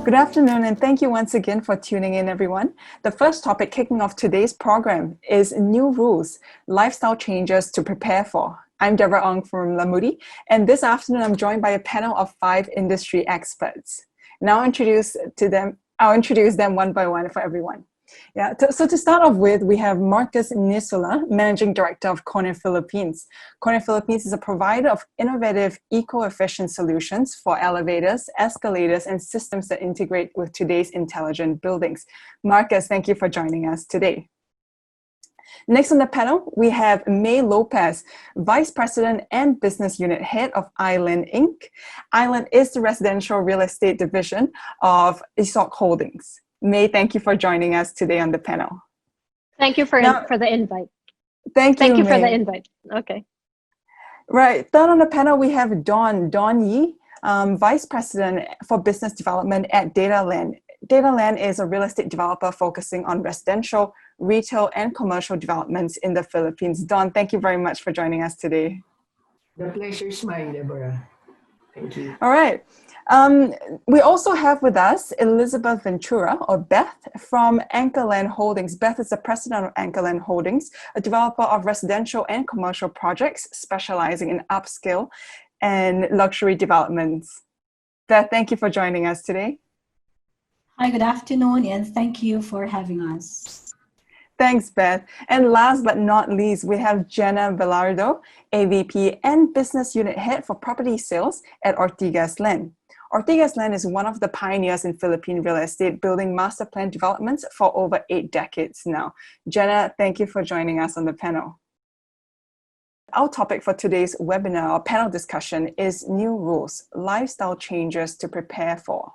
Good afternoon, and thank you once again for tuning in, everyone. The first topic kicking off today's program is new rules, lifestyle changes to prepare for. I'm Deborah Ong from Lamudi, and this afternoon I'm joined by a panel of 5 industry experts. Now I'll introduce them one by one for everyone. So to start off with, we have Markus Nisula, Managing Director of KONE Philippines. KONE Philippines is a provider of innovative, eco-efficient solutions for elevators, escalators, and systems that integrate with today's intelligent buildings. Markus, thank you for joining us today. Next on the panel, we have May Lopez, Vice President and Business Unit Head of Island Inc. Island is the residential real estate division of ISOC Holdings. May, thank you for joining us today on the panel. Thank you for the invite. Thank you, May. For the invite. Okay. Right. Third on the panel, we have Dawn Yi, Vice President for Business Development at DataLand. DataLand is a real estate developer focusing on residential, retail, and commercial developments in the Philippines. Dawn, thank you very much for joining us today. The pleasure is mine, Deborah. Thank you. All right. We also have with us Elizabeth Ventura, or Beth, from Anchorland Holdings. Beth is the president of Anchorland Holdings, a developer of residential and commercial projects specializing in upscale and luxury developments. Beth, thank you for joining us today. Hi, good afternoon, and thank you for having us. Thanks, Beth. And last but not least, we have Jenna Belardo, AVP and Business Unit Head for Property Sales at Ortigas Land. Ortigas Land is one of the pioneers in Philippine real estate, building master plan developments for over 8 decades now. Jenna, thank you for joining us on the panel. Our topic for today's webinar or panel discussion is new rules, lifestyle changes to prepare for.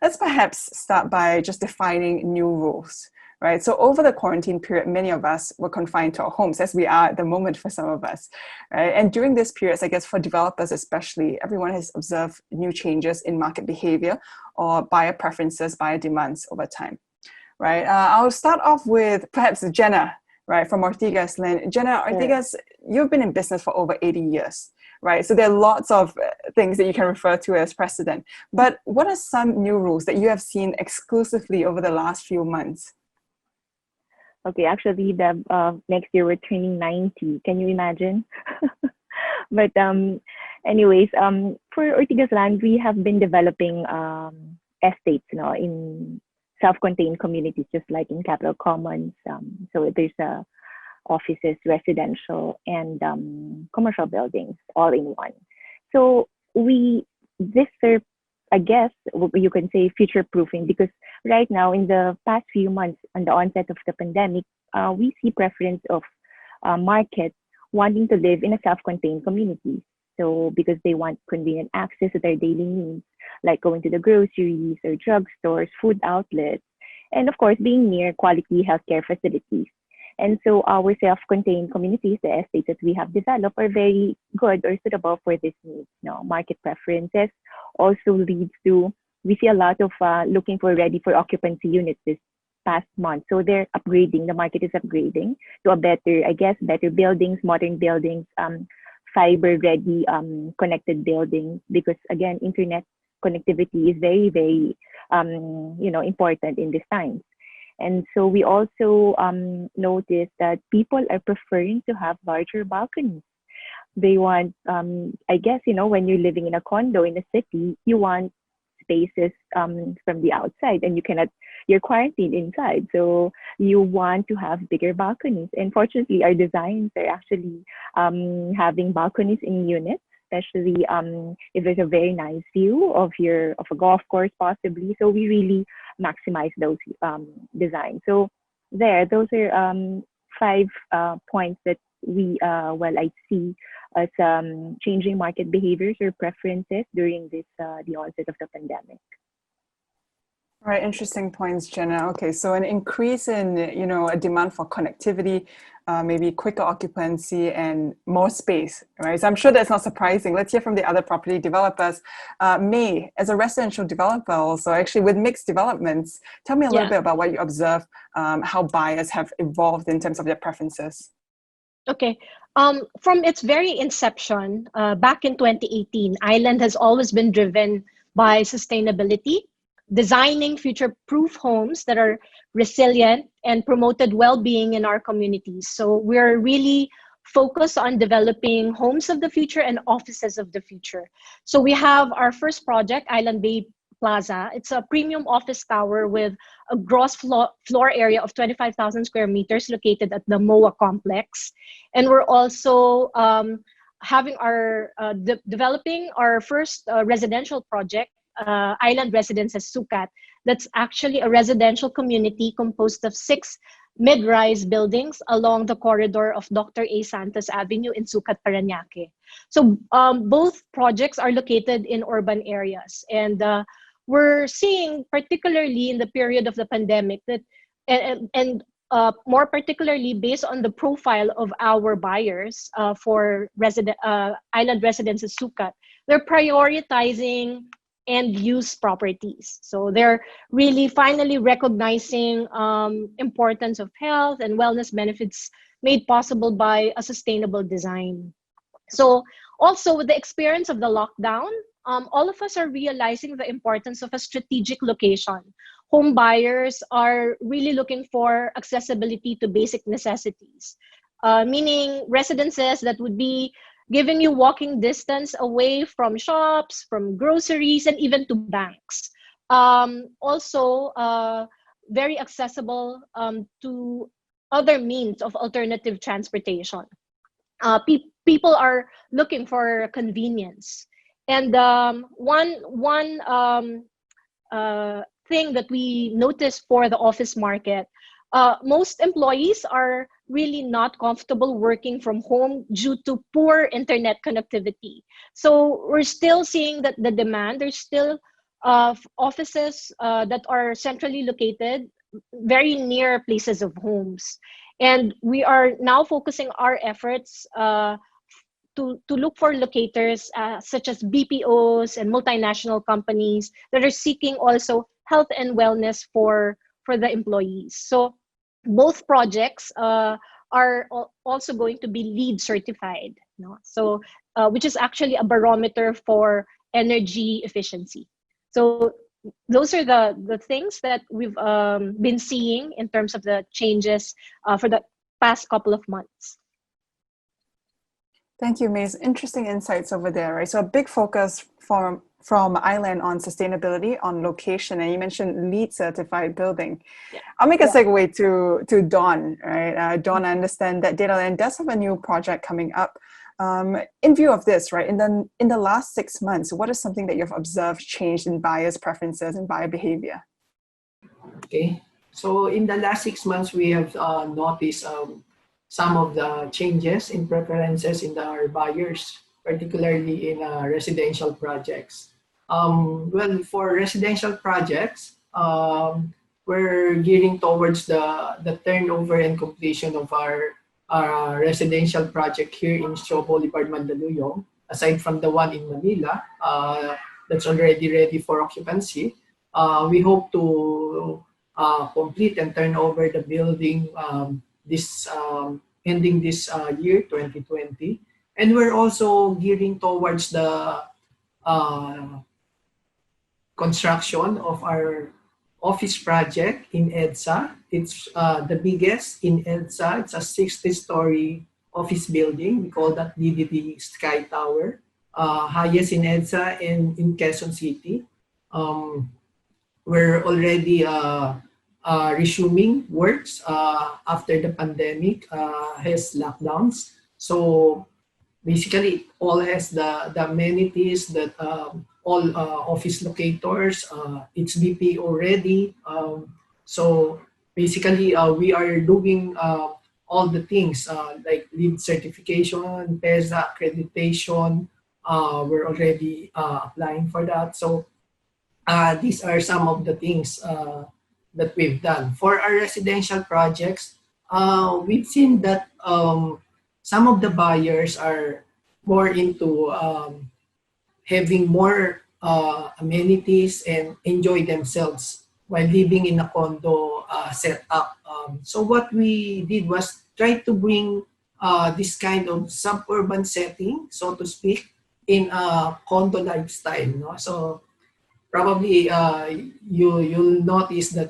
Let's perhaps start by just defining new rules. Right. So over the quarantine period, many of us were confined to our homes, as we are at the moment for some of us. Right. And during this period, I guess for developers especially, everyone has observed new changes in market behavior or buyer preferences, buyer demands over time. Right. I'll start off with perhaps Jenna, right, from Ortigas Land. Jenna, Ortigas, you've been in business for over 80 years. Right. So there are lots of things that you can refer to as precedent. But what are some new rules that you have seen exclusively over the last few months? Okay, actually, next year we're turning 90. Can you imagine? But anyways, for Ortigas Land, we have been developing estates, in self-contained communities, just like in Capital Commons. So there's offices, residential, and commercial buildings all in one. So this serves, I guess you can say, future-proofing, because right now, in the past few months, on the onset of the pandemic, we see preference of market wanting to live in a self-contained community. So because they want convenient access to their daily needs, like going to the groceries or drugstores, food outlets, and of course, being near quality healthcare facilities. And so our self-contained communities, the estates that we have developed, are very good or suitable for this need. Market preferences also leads to, we see a lot of looking for ready for occupancy units this past month. So they're upgrading, the market is upgrading to a better buildings, modern buildings, fiber-ready connected buildings, because again, internet connectivity is very, very, important in these times. And so we also noticed that people are preferring to have larger balconies. They want, when you're living in a condo in a city, you want spaces from the outside, and you're quarantined inside. So you want to have bigger balconies. And fortunately, our designs are actually having balconies in units, especially if there's a very nice view of a golf course possibly. So we really maximize those designs. So those are 5 points that I see as changing market behaviors or preferences during the onset of the pandemic. All right, interesting points, Jenna. Okay, so an increase in, a demand for connectivity, maybe quicker occupancy and more space, right? So I'm sure that's not surprising. Let's hear from the other property developers. May, as a residential developer also, actually with mixed developments, tell me a little bit about what you observe, how buyers have evolved in terms of their preferences. Okay. From its very inception, back in 2018, Island has always been driven by sustainability. designing future-proof homes that are resilient and promoted well-being in our communities. So we're really focused on developing homes of the future and offices of the future. So we have our first project, Island Bay Plaza. It's a premium office tower with a gross floor area of 25,000 square meters located at the MOA complex. And we're also having our developing our first residential project, Island Residences Sukat. That's actually a residential community composed of 6 mid-rise buildings along the corridor of Dr. A. Santos Avenue in Sukat, Parañaque. So both projects are located in urban areas, and we're seeing, particularly in the period of the pandemic, that and more particularly based on the profile of our buyers for Island Residences Sukat, they're prioritizing end-use properties. So they're really finally recognizing importance of health and wellness benefits made possible by a sustainable design. So also with the experience of the lockdown, all of us are realizing the importance of a strategic location. Home buyers are really looking for accessibility to basic necessities, meaning residences that would be giving you walking distance away from shops, from groceries, and even to banks. Also, very accessible to other means of alternative transportation. People are looking for convenience. And one thing that we noticed for the office market, most employees are really not comfortable working from home due to poor internet connectivity. So we're still seeing that the demand, there's still offices that are centrally located very near places of homes. And we are now focusing our efforts to look for locators such as BPOs and multinational companies that are seeking also health and wellness for the employees. So both projects are also going to be LEED certified, so which is actually a barometer for energy efficiency. So those are the things that we've been seeing in terms of the changes for the past couple of months. Thank you, Maze. Interesting insights over there, right? So a big focus from Island on sustainability, on location, and you mentioned LEED certified building. Yeah. I'll make a segue to Dawn, right? Dawn, I understand that DataLand does have a new project coming up. In view of this, right, in the last 6 months, what is something that you've observed changed in buyers' preferences and buyer behavior? Okay, so in the last 6 months, we have noticed some of the changes in preferences in our buyers, particularly in residential projects. Well, for residential projects, we're gearing towards the turnover and completion of our residential project here in Shaw Boulevard, Mandaluyong. Aside from the one in Manila, that's already ready for occupancy, we hope to complete and turn over the building ending this year, 2020. And we're also gearing towards the construction of our office project in EDSA. It's the biggest in EDSA. It's a 60-story office building. We call that DDD Sky Tower. Highest in EDSA and in Quezon City. We're already resuming works after the pandemic has lockdowns. So basically, it all has the amenities that all office locators, it's BPO ready. So basically, we are doing all the things like LEED certification, PESA accreditation. We're already applying for that. So these are some of the things that we've done. For our residential projects, we've seen that some of the buyers are more into having more amenities and enjoy themselves while living in a condo setup. So what we did was try to bring this kind of suburban setting, so to speak, in a condo lifestyle. No? So probably you'll notice that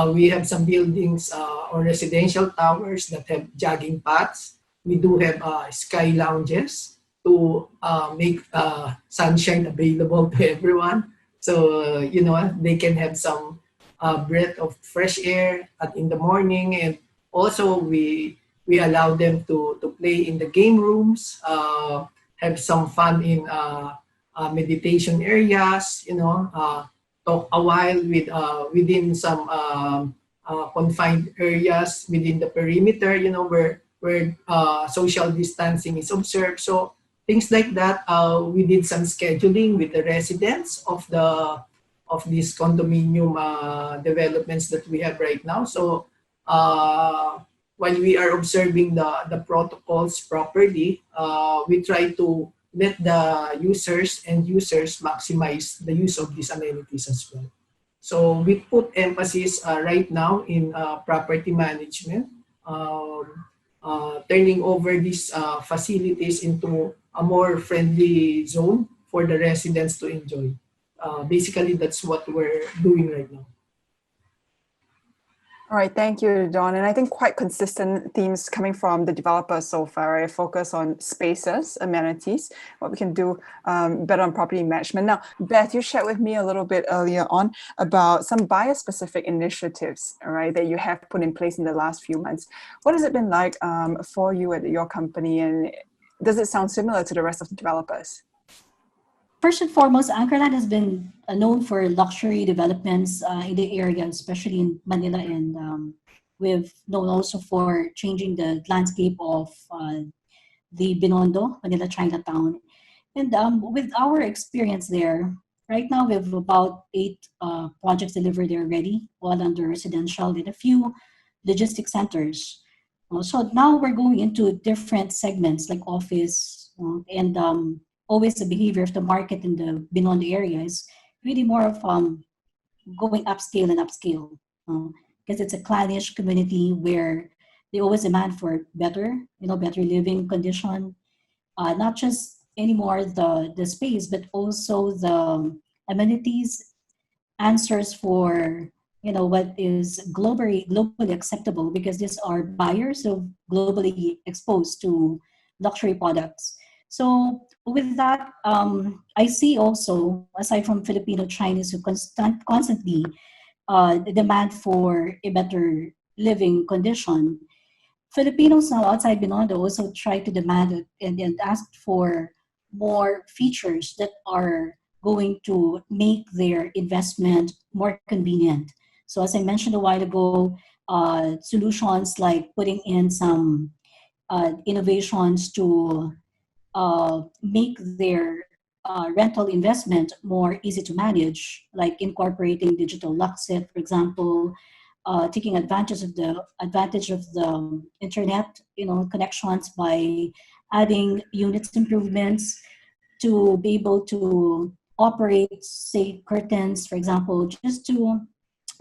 we have some buildings or residential towers that have jogging paths. We do have sky lounges to make sunshine available to everyone. So they can have some breath of fresh air in the morning, and also we allow them to play in the game rooms, have some fun in meditation areas, talk a while within some confined areas within the perimeter, where social distancing is observed. So things like that. We did some scheduling with the residents of these condominium developments that we have right now. So while we are observing the protocols properly, we try to let the users maximize the use of these amenities as well. So we put emphasis right now in property management, turning over these facilities into a more friendly zone for the residents to enjoy. Basically, that's what we're doing right now. All right, thank you, John. And I think quite consistent themes coming from the developers so far, right? Focus on spaces, amenities, what we can do better on property management. Now, Beth, you shared with me a little bit earlier on about some buyer-specific initiatives, right, that you have put in place in the last few months. What has it been like for you at your company, and does it sound similar to the rest of the developers? First and foremost, Anchorland has been known for luxury developments in the area, especially in Manila, and we've known also for changing the landscape of the Binondo, Manila Chinatown. And with our experience there, right now we have about 8 projects delivered there already, all under residential, and a few logistics centers. So now we're going into different segments like office and always the behavior of the market in the Binondo area is really more of going upscale and upscale, because it's a clannish community where they always demand for better living condition, not just anymore the space, but also the amenities, answers for what is globally acceptable, because these are buyers of globally exposed to luxury products. So with that, I see also, aside from Filipino Chinese who constantly demand for a better living condition, Filipinos now outside Binondo also try to demand and ask for more features that are going to make their investment more convenient. So as I mentioned a while ago, solutions like putting in some innovations to make their rental investment more easy to manage, like incorporating digital lockset, for example, taking advantage of the internet, connections by adding units improvements to be able to operate, say, curtains, for example, just to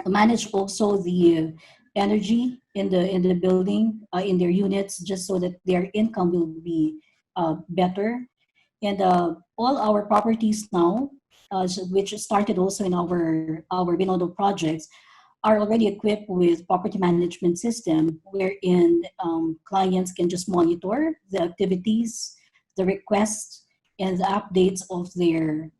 manage also the energy in the building, in their units, just so that their income will be better. And all our properties now, which started also in our Binondo projects, are already equipped with property management system, wherein clients can just monitor the activities, the requests, and the updates of their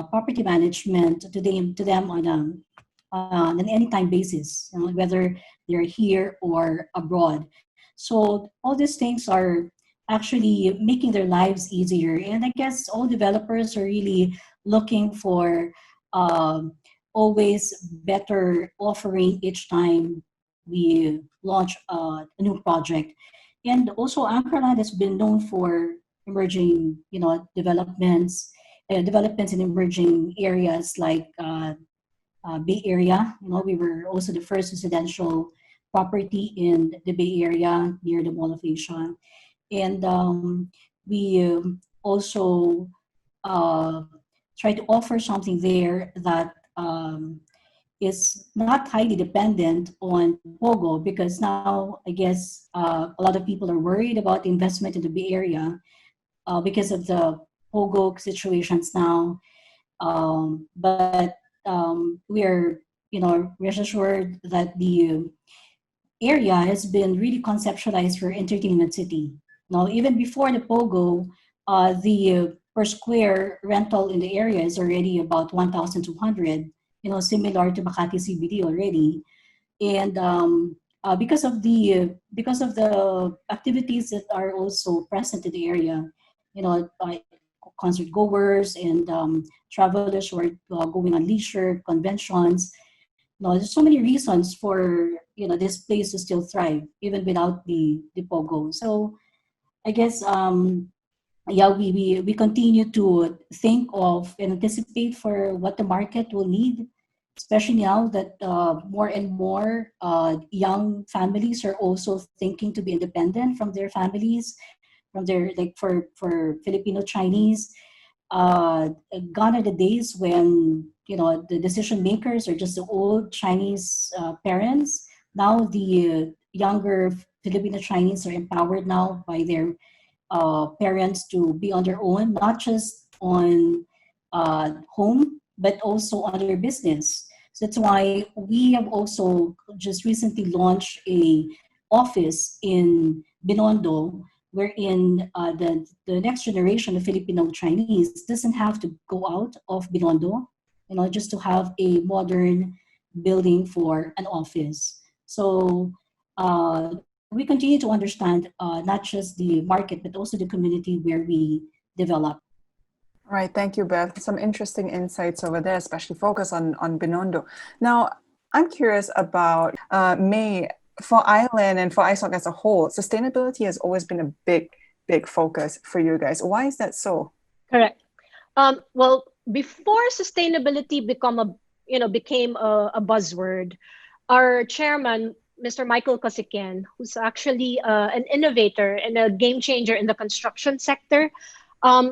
property management to them on an anytime basis, whether they're here or abroad. So all these things are actually making their lives easier. And I guess all developers are really looking for always better offering each time we launch a new project. And also Anchorland has been known for emerging, developments in emerging areas like Bay Area. We were also the first residential property in the Bay Area near the Mall of Asia. And we also try to offer something there that is not highly dependent on POGO, because now I guess a lot of people are worried about investment in the Bay Area because of the POGO situations now. But we are, rest assured that the area has been really conceptualized for entertainment city. Now, even before the POGO, the per square rental in the area is already about 1,200, similar to Makati CBD already. And because of the activities that are also present in the area, like concert goers and travelers who are going on leisure conventions. No, there's so many reasons for this place to still thrive even without the POGO. So I guess yeah, we continue to think of and anticipate for what the market will need, especially now that more and more young families are also thinking to be independent from their families, from their like for Filipino Chinese. Gone are the days when the decision makers are just the old Chinese parents. Now the younger Filipino Chinese are empowered now by their parents to be on their own, not just on home, but also on their business. So that's why we have also just recently launched a office in Binondo, wherein the next generation of Filipino Chinese doesn't have to go out of Binondo, just to have a modern building for an office. So we continue to understand not just the market, but also the community where we develop. All right, thank you, Beth. Some interesting insights over there, especially focus on Binondo. Now, I'm curious about May. For Island and for ISOC as a whole, sustainability has always been a big focus for you guys. Why is that so? Correct. Well, before sustainability became a buzzword, our chairman, Mr. Michael Kosikian, who's actually an innovator and a game changer in the construction sector,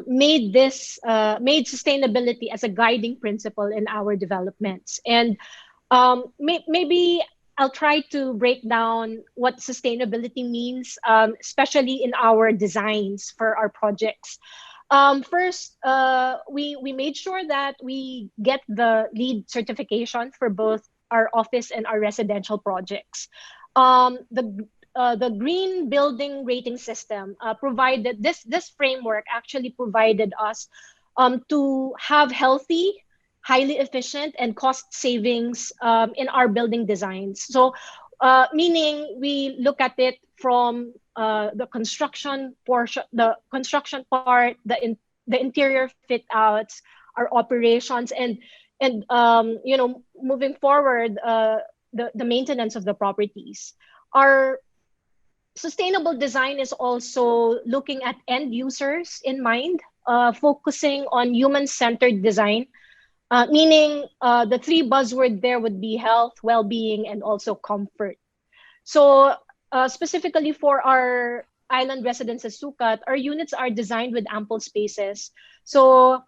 made sustainability as a guiding principle in our developments. And maybe I'll try to break down what sustainability means, especially in our designs for our projects. First, we made sure that we get the LEED certification for both our office and our residential projects. The green building rating system provided this framework actually provided us to have healthy, highly efficient, and cost savings in our building designs. So, meaning we look at it from the construction portion, the construction part, the interior fit outs, our operations, and moving forward, the maintenance of the properties. Our sustainable design is also looking at end users in mind, focusing on human-centered design, meaning the three buzzwords there would be health, well-being, and also comfort. So specifically for our island residences Sukat, our units are designed with ample spaces. So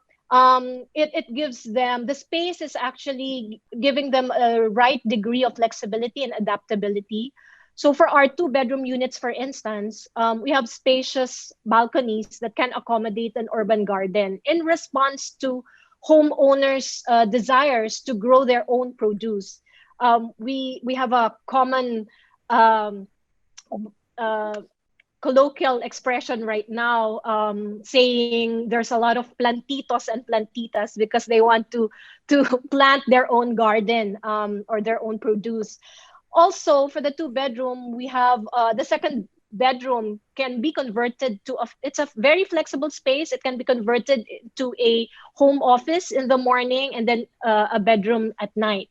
it gives them, the space is actually giving them a right degree of flexibility and adaptability. So for our 2-bedroom units, for instance, we have spacious balconies that can accommodate an urban garden in response to homeowners' desires to grow their own produce. We have a common colloquial expression right now saying there's a lot of plantitos and plantitas because they want to plant their own garden or their own produce. Also, for the 2-bedroom, we have the second bedroom can be converted to it's a very flexible space. It can be converted to a home office in the morning and then a bedroom at night.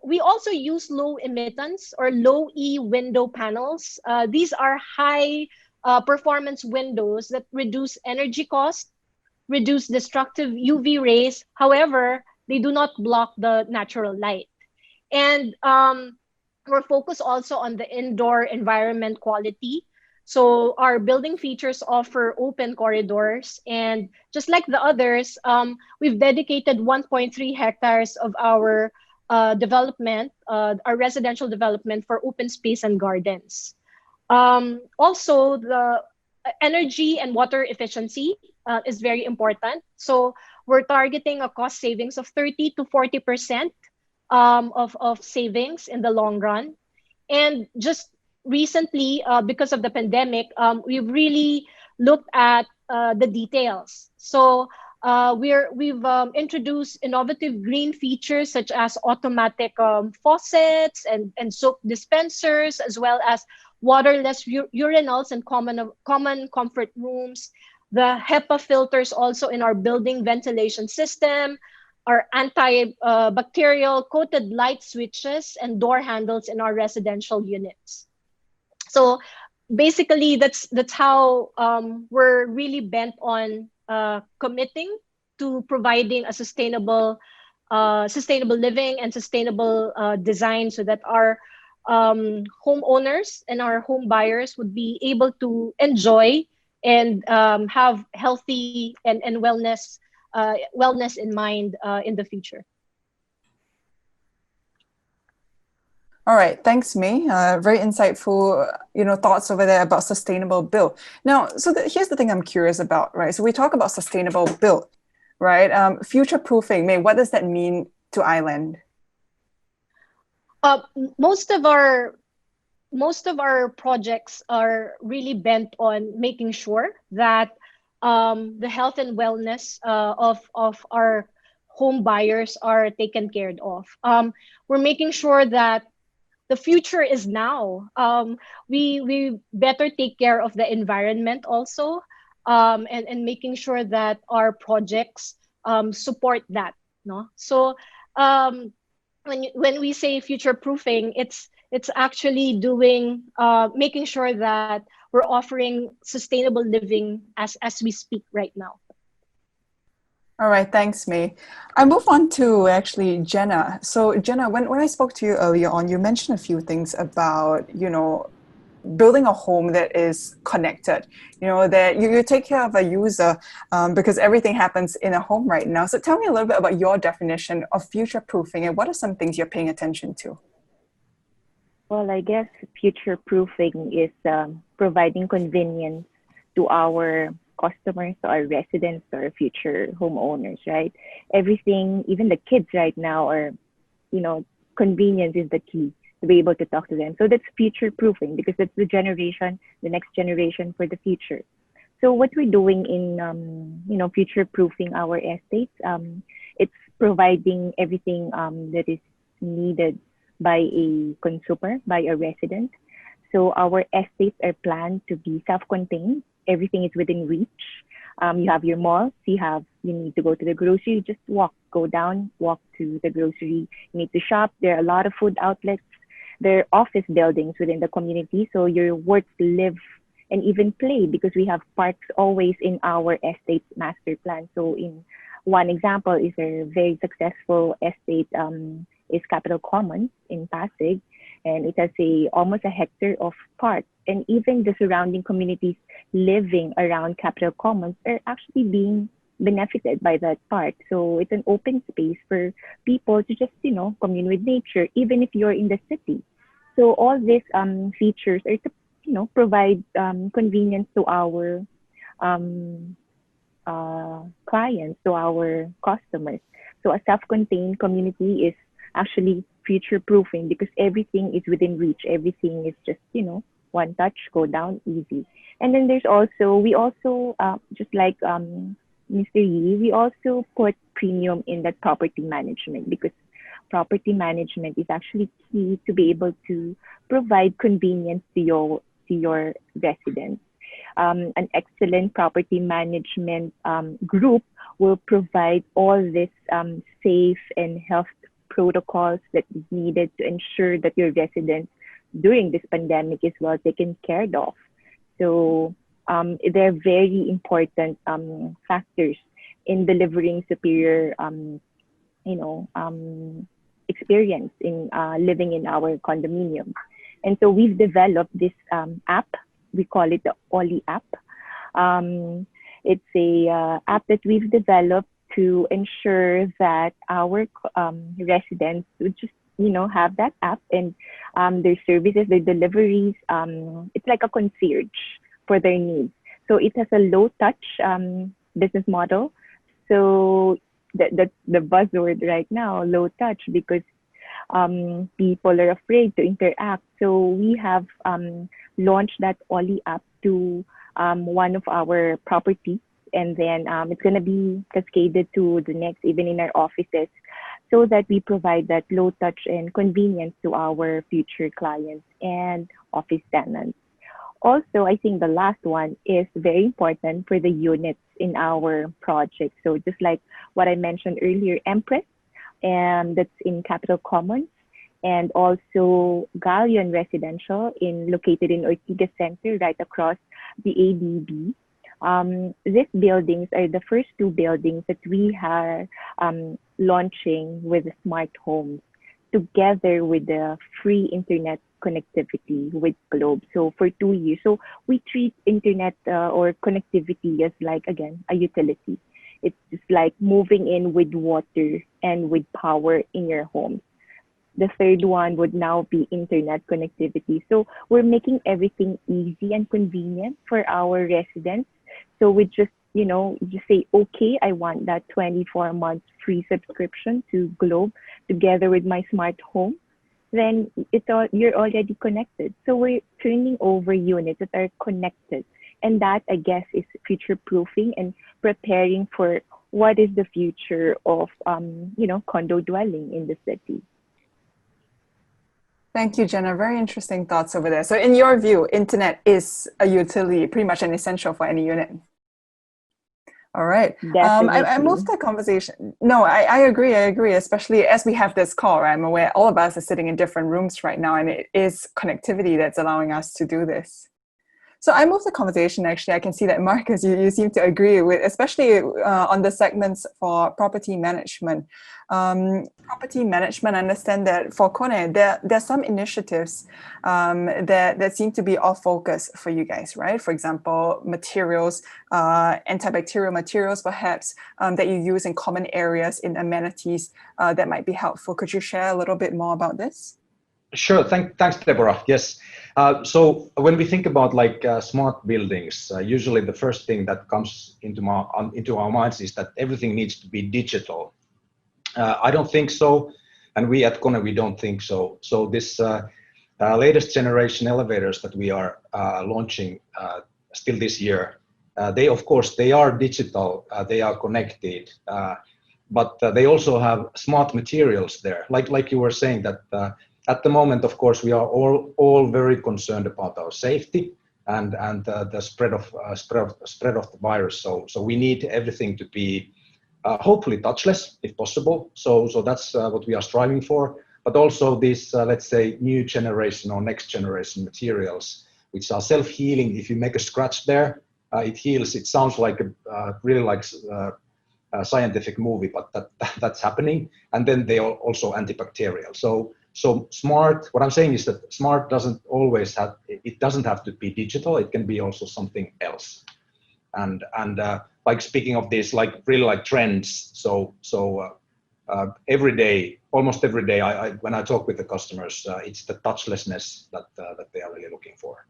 We also use low emittance or low E window panels. These are high performance windows that reduce energy cost, reduce destructive UV rays. However, they do not block the natural light. And we're focused also on the indoor environment quality. So our building features offer open corridors. And just like the others, we've dedicated 1.3 hectares of our development, our residential development for open space and gardens. Also, the energy and water efficiency is very important. So we're targeting a cost savings of 30 to 40% of savings in the long run. And just recently, because of the pandemic, we've really looked at the details. So we've introduced innovative green features such as automatic faucets and soap dispensers, as well as waterless urinals and common comfort rooms. The HEPA filters also in our building ventilation system, our antibacterial coated light switches and door handles in our residential units. So basically, that's how we're really bent on committing to providing a sustainable living and sustainable design, so that our homeowners and our home buyers would be able to enjoy and have healthy and wellness in mind in the future. All right, thanks, May. Very insightful, thoughts over there about sustainable build. Now, so here's the thing I'm curious about, right? So we talk about sustainable build, right? Future-proofing, May, what does that mean to Island? Most of our projects are really bent on making sure that the health and wellness of our home buyers are taken care of. We're making sure that the future is now. We better take care of the environment also, and making sure that our projects support that. No, so when we say future proofing, it's actually making sure that we're offering sustainable living as we speak right now. All right, thanks, May. I move on to actually Jenna. So Jenna, when I spoke to you earlier on, you mentioned a few things about, building a home that is connected, that you take care of a user because everything happens in a home right now. So tell me a little bit about your definition of future-proofing and what are some things you're paying attention to? Well, I guess future-proofing is providing convenience to our customers, to our residents, to our future homeowners, right? Everything, even the kids right now are, convenience is the key to be able to talk to them. So that's future-proofing because that's the next generation for the future. So what we're doing in, future-proofing our estates, it's providing everything that is needed by a consumer, by a resident. So our estates are planned to be self-contained. Everything is within reach. You have your malls, you need to go to the grocery, just walk to the grocery. You need to shop. There are a lot of food outlets. There are office buildings within the community. So your work, live, and even play, because we have parks always in our estate master plan. So in one example is a very successful estate is Capital Commons in Pasig. And it has almost a hectare of park. And even the surrounding communities living around Capital Commons are actually being benefited by that park. So it's an open space for people to just, commune with nature, even if you're in the city. So all these features are to, provide convenience to our clients, to our customers. So a self-contained community is actually future-proofing because everything is within reach. Everything is just, one touch, go down, easy. And then we also, just like Mr. Yi, we also put premium in that property management, because property management is actually key to be able to provide convenience to your residents. An excellent property management group will provide all this safe and health protocols that is needed to ensure that your residents during this pandemic is well taken care of. So they're very important factors in delivering superior, experience in living in our condominium. And so we've developed this app. We call it the Oli app. It's a app that we've developed to ensure that our residents would just, have that app, and their services, their deliveries, it's like a concierge for their needs. So it has a low touch business model. So the buzzword right now, low touch, because people are afraid to interact. So we have launched that Ollie app to one of our properties, and then it's going to be cascaded to the next, even in our offices, so that we provide that low touch and convenience to our future clients and office tenants. Also, I think the last one is very important for the units in our project. So just like what I mentioned earlier, Empress, and that's in Capital Commons, and also Galleon Residential located in Ortigas Center, right across the ADB. These buildings are the first two buildings that we are launching with smart homes, together with the free internet connectivity with Globe. So for 2 years, so we treat internet or connectivity as like, again, a utility. It's just like moving in with water and with power in your home. The third one would now be internet connectivity. So we're making everything easy and convenient for our residents. So we just, just say, okay, I want that 24 months free subscription to Globe together with my smart home. Then you're already connected. So we're turning over units that are connected. And that, I guess, is future proofing and preparing for what is the future of, condo dwelling in the city. Thank you, Jenna. Very interesting thoughts over there. So in your view, internet is a utility, pretty much an essential for any unit. All right. I moved the conversation. No, I agree, especially as we have this call, right? I'm aware all of us are sitting in different rooms right now, and it is connectivity that's allowing us to do this. So I moved the conversation, actually. I can see that, Markus, you seem to agree with, especially on the segments for property management. Property management, I understand that for KONE, there are some initiatives that seem to be off focus for you guys, right? For example, materials, antibacterial materials, perhaps, that you use in common areas, in amenities that might be helpful. Could you share a little bit more about this? Sure. Thanks, Deborah. Yes. So when we think about smart buildings, usually the first thing that comes into our minds is that everything needs to be digital. I don't think so, and we at KONE, we don't think so. So this latest generation elevators that we are launching still this year, they are digital, they are connected, but they also have smart materials there. Like you were saying that. At the moment, of course, we are all very concerned about our safety and the spread of the virus. So we need everything to be hopefully touchless if possible. So that's what we are striving for. But also these, let's say, new generation or next generation materials, which are self-healing. If you make a scratch there, it heals. It sounds like really like a scientific movie, but that's happening. And then they are also antibacterial. So smart, what I'm saying is that smart doesn't have to be digital. It can be also something else. And like speaking of this, really trends. So every day, almost every day, when I talk with the customers, it's the touchlessness that they are really looking for.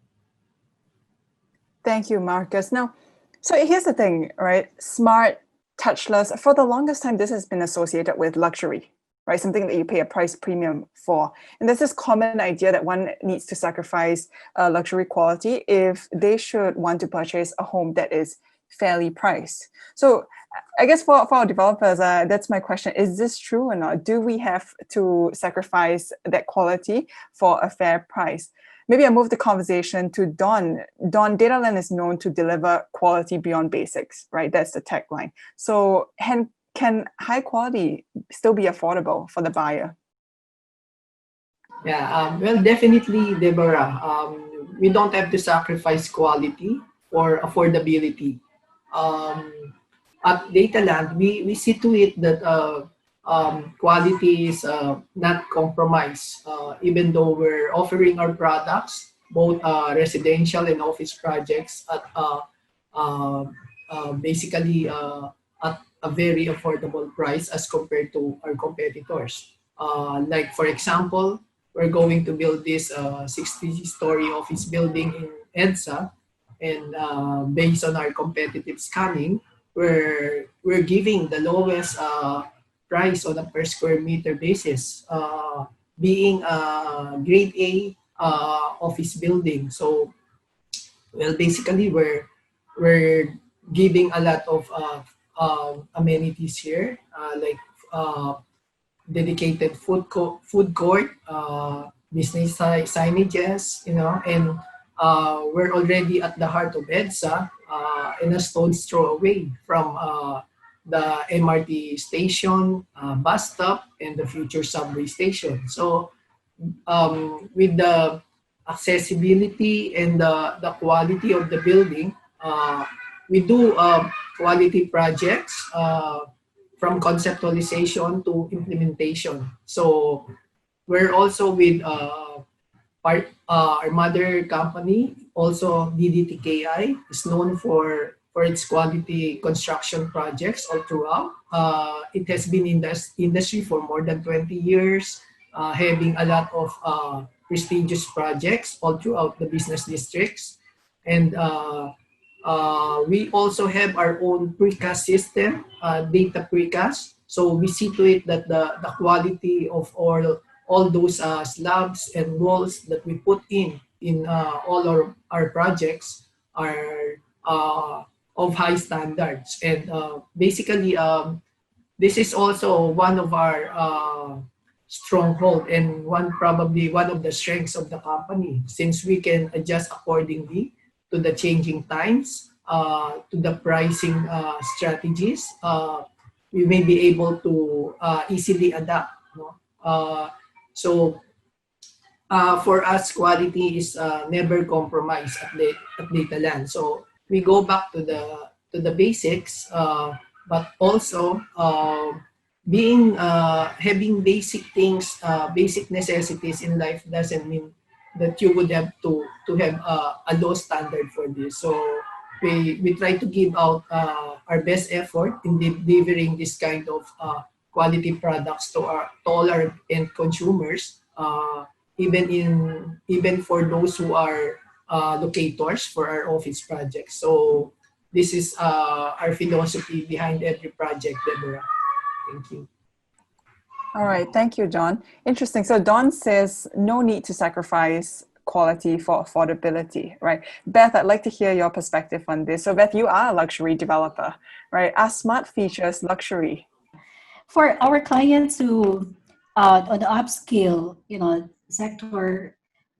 Thank you, Markus. Now, so here's the thing, right? Smart, touchless. For the longest time, this has been associated with luxury, right? Something that you pay a price premium for. And there's this common idea that one needs to sacrifice luxury quality if they should want to purchase a home that is fairly priced. So I guess for our developers, that's my question. Is this true or not? Do we have to sacrifice that quality for a fair price? Maybe I move the conversation to Don. Don, DataLand is known to deliver quality beyond basics, right? That's the tagline. So can high quality still be affordable for the buyer? Yeah, well, definitely, Deborah. We don't have to sacrifice quality for affordability. At DataLand, we see to it that quality is not compromised, even though we're offering our products, both residential and office projects, at basically at a very affordable price as compared to our competitors. Like, for example, we're going to build this 60-story office building in EDSA, and based on our competitive scanning, we're giving the lowest price on a per square meter basis, being a grade A office building. So, well, basically, we're giving a lot of amenities here, like dedicated food court, business signages, and we're already at the heart of EDSA, in a stone's throw away from the MRT station, bus stop, and the future subway station. So with the accessibility and the quality of the building, we do quality projects from conceptualization to implementation. So we're also with our mother company, also DDTKI, is known for its quality construction projects all throughout. It has been in the industry for more than 20 years, having a lot of prestigious projects all throughout the business districts. And we also have our own precast system, data precast. So we see to it that the quality of all those slabs and walls that we put in all our projects are of high standards. And basically, this is also one of our stronghold and probably one of the strengths of the company, since we can adjust accordingly to the changing times, to the pricing strategies. We may be able to easily adapt. No? So for us, quality is never compromised at DataLand. So we go back to the basics, but also having basic things, basic necessities in life doesn't mean that you would have to have a low standard for this. So we try to give out our best effort in delivering this kind of quality products to all our end consumers, even for those who are locators for our office projects. So this is our philosophy behind every project, Deborah. Thank you. All right, thank you, John. Interesting. So Don says no need to sacrifice quality for affordability, right? Beth, I'd like to hear your perspective on this. So Beth, you are a luxury developer, right? Are smart features luxury? For our clients who on the upscale, sector,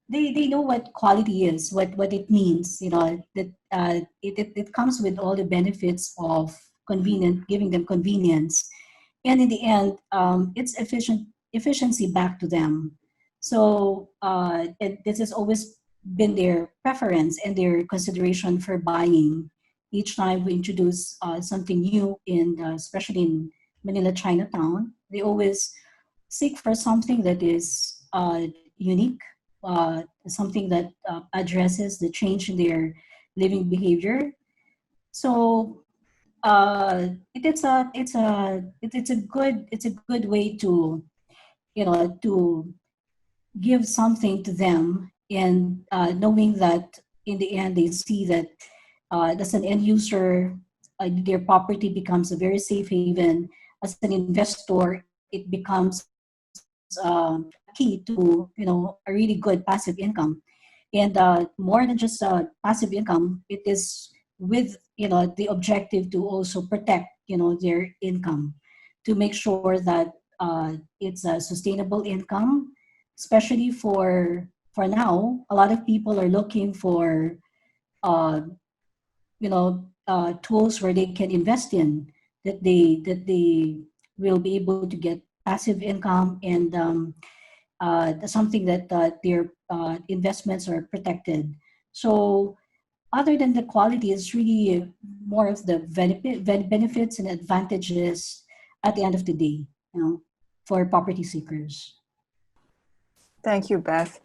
they know what quality is, what it means, that it comes with all the benefits of giving them convenience. And in the end, it's efficiency back to them. So this has always been their preference and their consideration for buying. Each time we introduce something new, especially in Manila Chinatown, they always seek for something that is unique, something that addresses the change in their living behavior. So it's a good way to to give something to them, and knowing that in the end they see that as an end user, their property becomes a very safe haven. As an investor, it becomes key to a really good passive income, and more than just passive income, it is with the objective to also protect their income, to make sure that it's a sustainable income, especially for now. A lot of people are looking for tools where they can invest in, that they will be able to get passive income, and something that their investments are protected. So other than the quality, it's really more of the benefits and advantages at the end of the day, for property seekers. Thank you, Beth.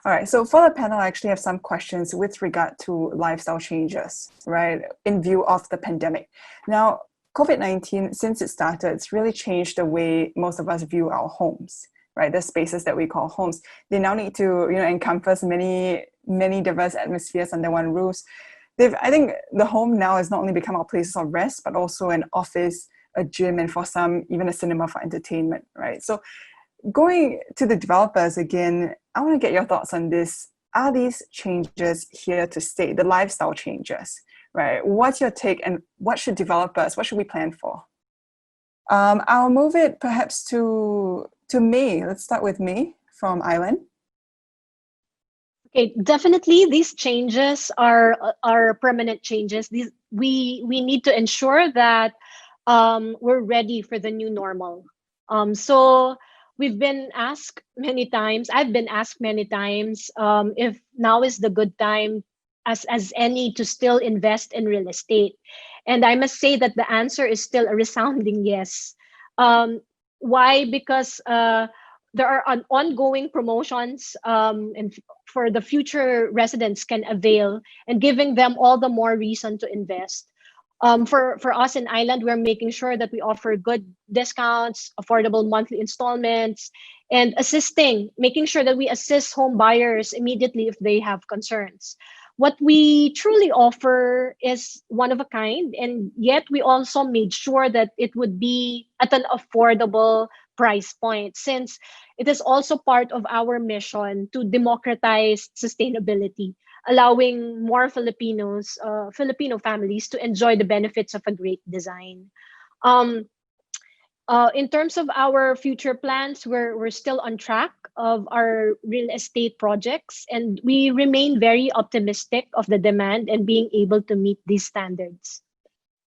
All right, so for the panel, I actually have some questions with regard to lifestyle changes, right, in view of the pandemic. Now, COVID-19, since it started, it's really changed the way most of us view our homes, right? The spaces that we call homes. They now need to, encompass many diverse atmospheres under one roof. I think the home now has not only become a place of rest, but also an office, a gym, and for some, even a cinema for entertainment, right? So going to the developers again, I want to get your thoughts on this. Are these changes here to stay, the lifestyle changes, right? What's your take, and what should we plan for? I'll move it perhaps to May. Let's start with May from Island. Okay, definitely these changes are permanent changes. We need to ensure that we're ready for the new normal. So we've been asked many times, I've been asked many times, if now is the good time as any to still invest in real estate. And I must say that the answer is still a resounding yes. Why? Because there are ongoing promotions, and for the future residents can avail, and giving them all the more reason to invest. For us in Island, we're making sure that we offer good discounts, affordable monthly installments, and making sure that we assist home buyers immediately if they have concerns. What we truly offer is one of a kind, and yet we also made sure that it would be at an affordable price point, since it is also part of our mission to democratize sustainability, allowing more Filipino families to enjoy the benefits of a great design. In terms of our future plans, we're still on track of our real estate projects, and we remain very optimistic of the demand and being able to meet these standards.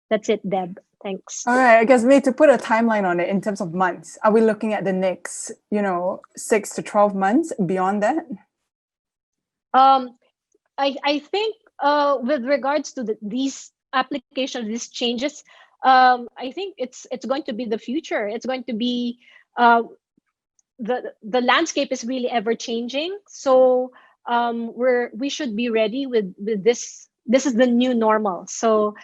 That's it, Deb. Thanks. All right, I guess we need to put a timeline on it in terms of months. Are we looking at the next, 6 to 12 months beyond that? I think with regards to these applications, these changes, I think it's going to be the future. It's going to be the landscape is really ever changing. So we should be ready with this. This is the new normal. So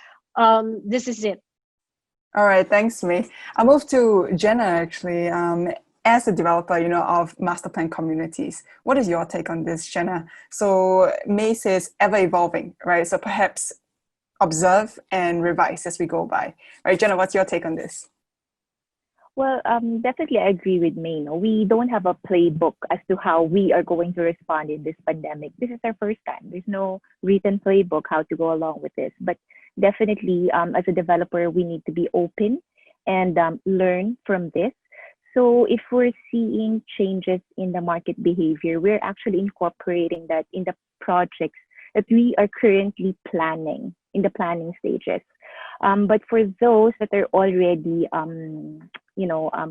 this is it. All right, thanks, May. I'll move to Jenna, actually. As a developer, of master plan communities, what is your take on this, Jenna? So May says ever evolving, right? So perhaps observe and revise as we go by, right? Jenna, what's your take on this? Well, definitely I agree with May. No? We don't have a playbook as to how we are going to respond in this pandemic. This is our first time. There's no written playbook how to go along with this. But definitely, as a developer, we need to be open and learn from this. So if we're seeing changes in the market behavior, we're actually incorporating that in the projects that we are currently planning, in the planning stages. But for those that are already,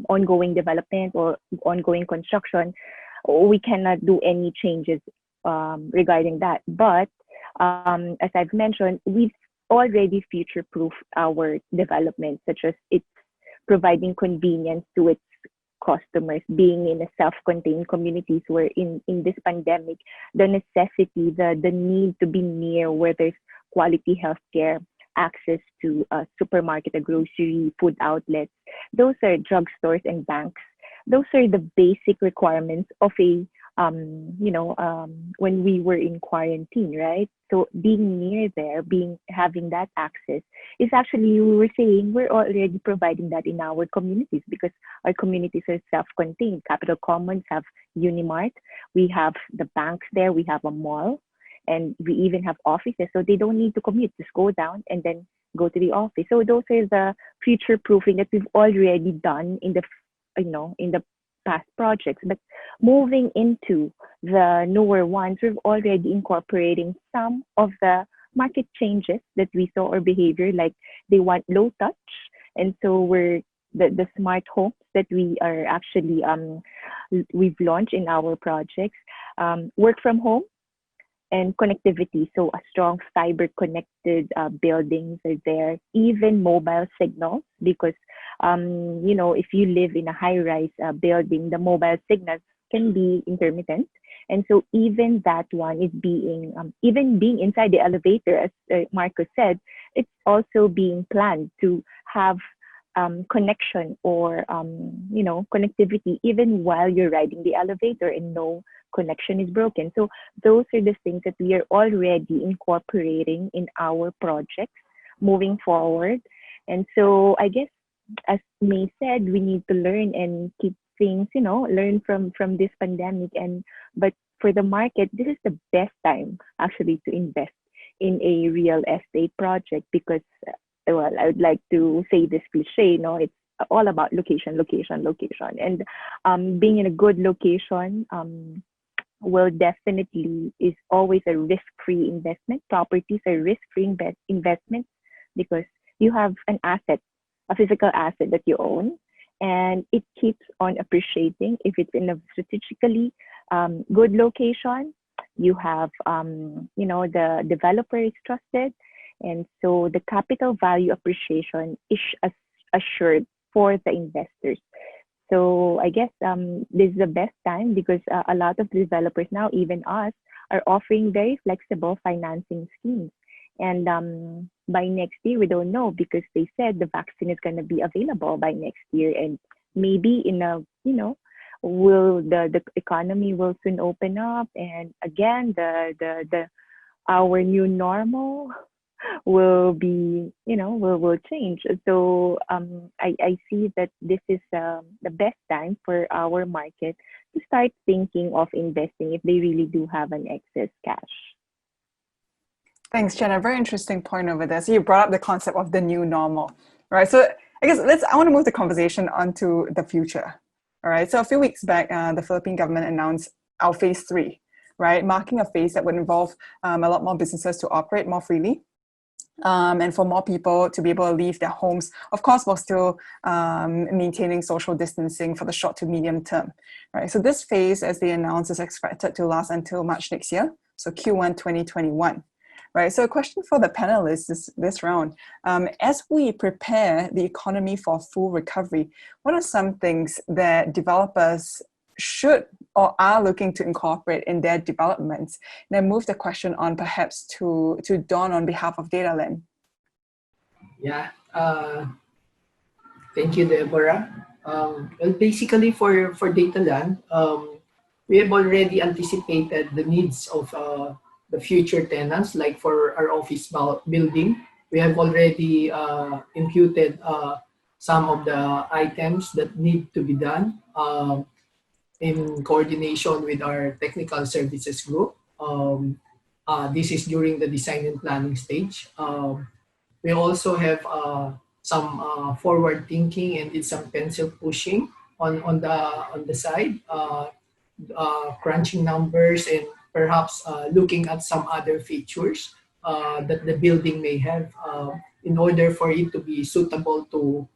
ongoing development or ongoing construction, we cannot do any changes regarding that. But as I've mentioned, we've already future-proofed our development, such as it's providing convenience to its customers, being in a self-contained communities where in this pandemic, the necessity, the need to be near where there's quality healthcare, access to a supermarket, a grocery, food outlets, those are drugstores and banks. Those are the basic requirements of a when we were in quarantine, right? So being near there, having that access is actually, we were saying, we're already providing that in our communities because our communities are self-contained. Capital Commons have Unimart, we have the banks there, we have a mall, and we even have offices, so they don't need to commute, just go down and then go to the office. So those are the future proofing that we've already done in the past projects. But moving into the newer ones, we're already incorporating some of the market changes that we saw or behavior, like they want low touch, and so we're the smart homes that we are actually we've launched in our projects, work from home and connectivity. So a strong fiber connected buildings are there, even mobile signals, because if you live in a high-rise building, the mobile signals can be intermittent. And so even that one is even being inside the elevator, as Markus said, it's also being planned to have connection or connectivity even while you're riding the elevator, and no connection is broken. So those are the things that we are already incorporating in our projects moving forward. And so I guess, as May said, we need to learn and keep things, learn from this pandemic. But for the market, this is the best time actually to invest in a real estate project because, well, I would like to say this cliche, it's all about location. And being in a good location will definitely is always a risk-free investment. Properties are risk-free investments because you have an asset, a physical asset that you own, and it keeps on appreciating if it's in a strategically good location. You have, the developer is trusted, and so the capital value appreciation is assured for the investors. So I guess this is the best time because a lot of developers now, even us, are offering very flexible financing schemes. And by next year, we don't know because they said the vaccine is going to be available by next year, and maybe in a will the economy will soon open up, and again the our new normal will be will change. So I see that this is the best time for our market to start thinking of investing if they really do have an excess cash. Thanks, Jenna. Very interesting point over there. So you brought up the concept of the new normal, right? So I guess I want to move the conversation onto the future. All right. So a few weeks back, the Philippine government announced our phase 3, right? Marking a phase that would involve a lot more businesses to operate more freely. And for more people to be able to leave their homes, of course, while still maintaining social distancing for the short to medium term, right? So this phase, as they announced, is expected to last until March next year, so Q1 2021. Right. So a question for the panelists this round. As we prepare the economy for full recovery, what are some things that developers should or are looking to incorporate in their developments? And then move the question on perhaps to Dawn on behalf of DataLand. Yeah. Thank you, Deborah. Well, basically for DataLand, we have already anticipated the needs of the future tenants. Like for our office building, we have already imputed some of the items that need to be done in coordination with our technical services group. This is during the design and planning stage. We also have some forward thinking and did some pencil pushing on the side, crunching numbers and perhaps looking at some other features that the building may have in order for it to be suitable to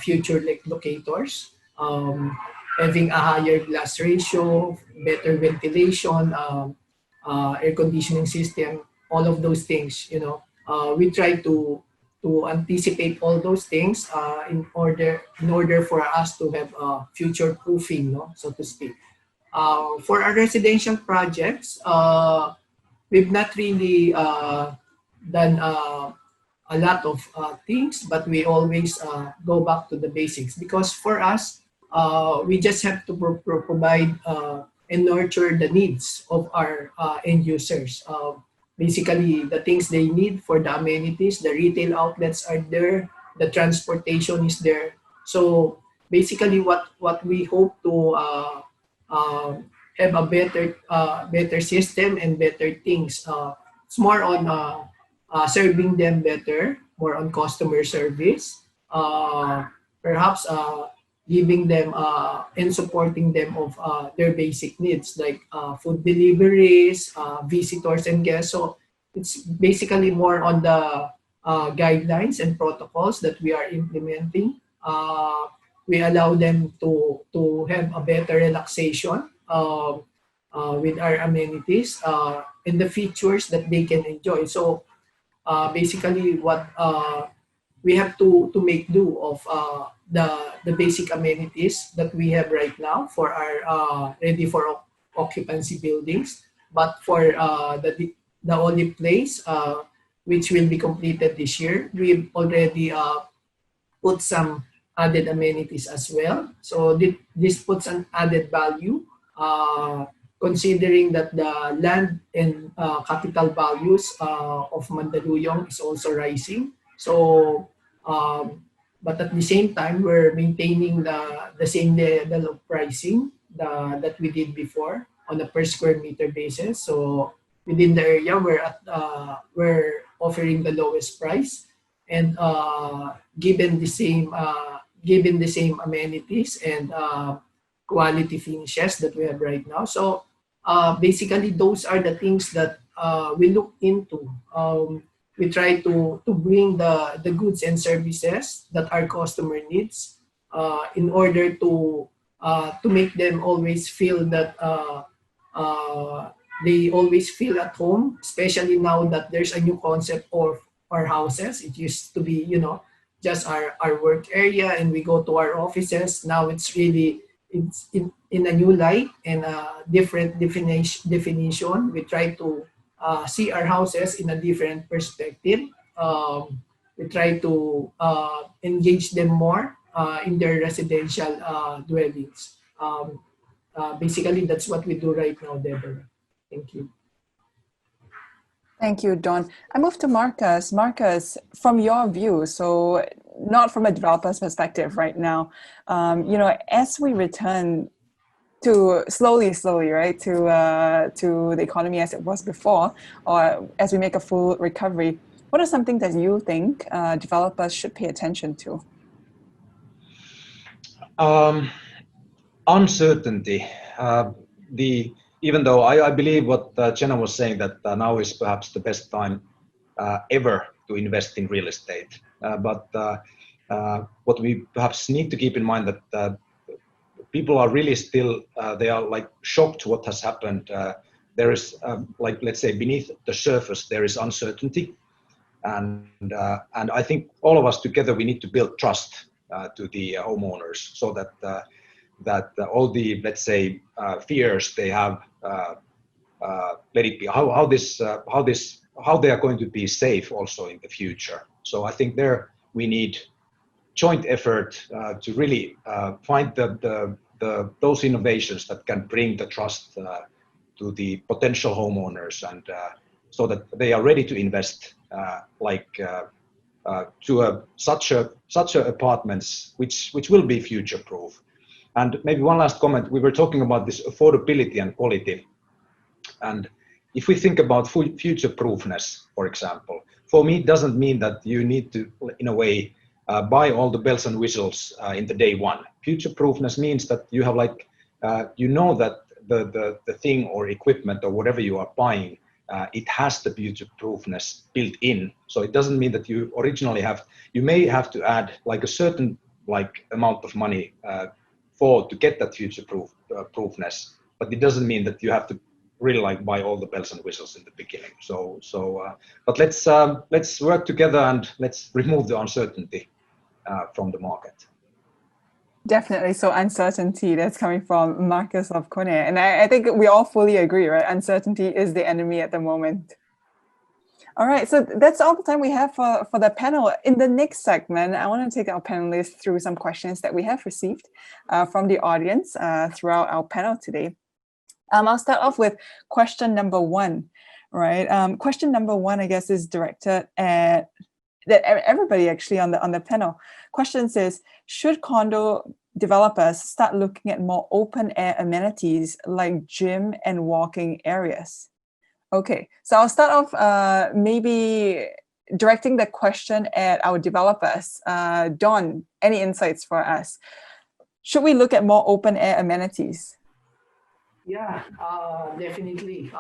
future locators, having a higher glass ratio, better ventilation, air conditioning system, all of those things. We try to anticipate all those things in order for us to have future proofing, so to speak. For our residential projects, we've not really done a lot of things, but we always go back to the basics because for us, we just have to provide and nurture the needs of our end users. Basically, the things they need for the amenities, the retail outlets are there, the transportation is there. So basically, what we hope to have a better system and better things. It's more on serving them better, more on customer service, perhaps giving them and supporting them of their basic needs like food deliveries, visitors and guests. So it's basically more on the guidelines and protocols that we are implementing. We allow them to have a better relaxation with our amenities and the features that they can enjoy. So basically what we have to make do of the basic amenities that we have right now for our ready for occupancy buildings. But for the Olive Place, which will be completed this year, we've already put some added amenities as well. So this puts an added value considering that the land and capital values of Mandaluyong is also rising. So, but at the same time, we're maintaining the same level of pricing that we did before on a per square meter basis. So within the area, we're offering the lowest price, and given the same amenities and quality finishes that we have right now. So basically, those are the things that we look into. We try to bring the goods and services that our customer needs in order to make them always feel that they always feel at home, especially now that there's a new concept of our houses. It used to be, just our work area, and we go to our offices. Now it's really it's in a new light and a different definition. We try to see our houses in a different perspective. We try to engage them more in their residential dwellings. Basically, that's what we do right now, Deborah. Thank you. Thank you, Don. I move to Markus. Markus, from your view, so not from a developer's perspective right now, as we return to slowly, right, to the economy as it was before, or as we make a full recovery, what are some things that you think developers should pay attention to? Uncertainty. Even though I believe what Jenna was saying, that now is perhaps the best time ever to invest in real estate. But what we perhaps need to keep in mind that people are really still, they are like shocked what has happened. There is, like, let's say beneath the surface, there is uncertainty. And I think all of us together, we need to build trust to the homeowners, so that all the, let's say, fears they have, let it be, how they are going to be safe also in the future. So I think there we need joint effort to really find those innovations that can bring the trust to the potential homeowners, and so that they are ready to invest to such apartments which will be future proof. And maybe one last comment, we were talking about this affordability and quality. And if we think about future proofness, for example, for me, it doesn't mean that you need to, in a way, buy all the bells and whistles in the day one. Future proofness means that you have that the thing or equipment or whatever you are buying, it has the future proofness built in. So it doesn't mean that you originally you may have to add like a certain amount of money to get that future proofness, but it doesn't mean that you have to really buy all the bells and whistles in the beginning. But let's work together and let's remove the uncertainty from the market. Definitely. So uncertainty, that's coming from Markus of KONE. And I think we all fully agree, right? Uncertainty is the enemy at the moment. All right, so that's all the time we have for the panel. In the next segment, I want to take our panelists through some questions that we have received from the audience throughout our panel today. I'll start off with question number one, right? Question number one, I guess, is directed at everybody actually on the panel. Question says, should condo developers start looking at more open air amenities like gym and walking areas? Okay, so I'll start off maybe directing the question at our developers. Don, any insights for us? Should we look at more open air amenities? Yeah, definitely.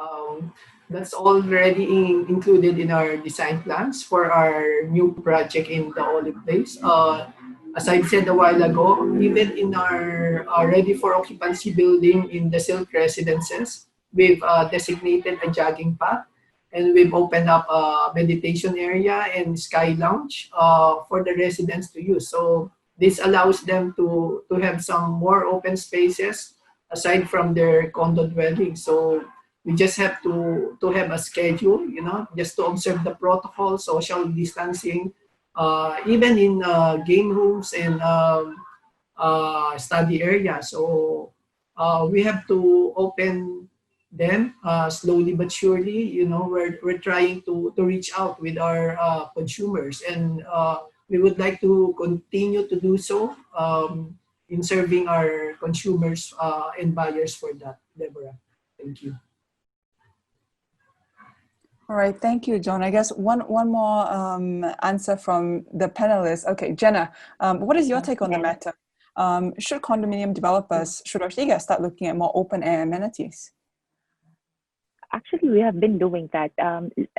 That's already included in our design plans for our new project in the Olive Place. As I said a while ago, even in our ready for occupancy building in the Silk Residences, we've designated a jogging path, and we've opened up a meditation area and sky lounge for the residents to use. So this allows them to have some more open spaces aside from their condo dwelling. So we just have to have a schedule, just to observe the protocol, social distancing, even in game rooms and study areas. So we have to open Then slowly but surely, we're trying to reach out with our consumers, and we would like to continue to do so in serving our consumers and buyers for that, Deborah. Thank you. All right, thank you, John. I guess one more answer from the panelists. Okay, Jenna, what is your take on the matter? Should condominium developers, should Ortigas start looking at more open air amenities? Actually, we have been doing that.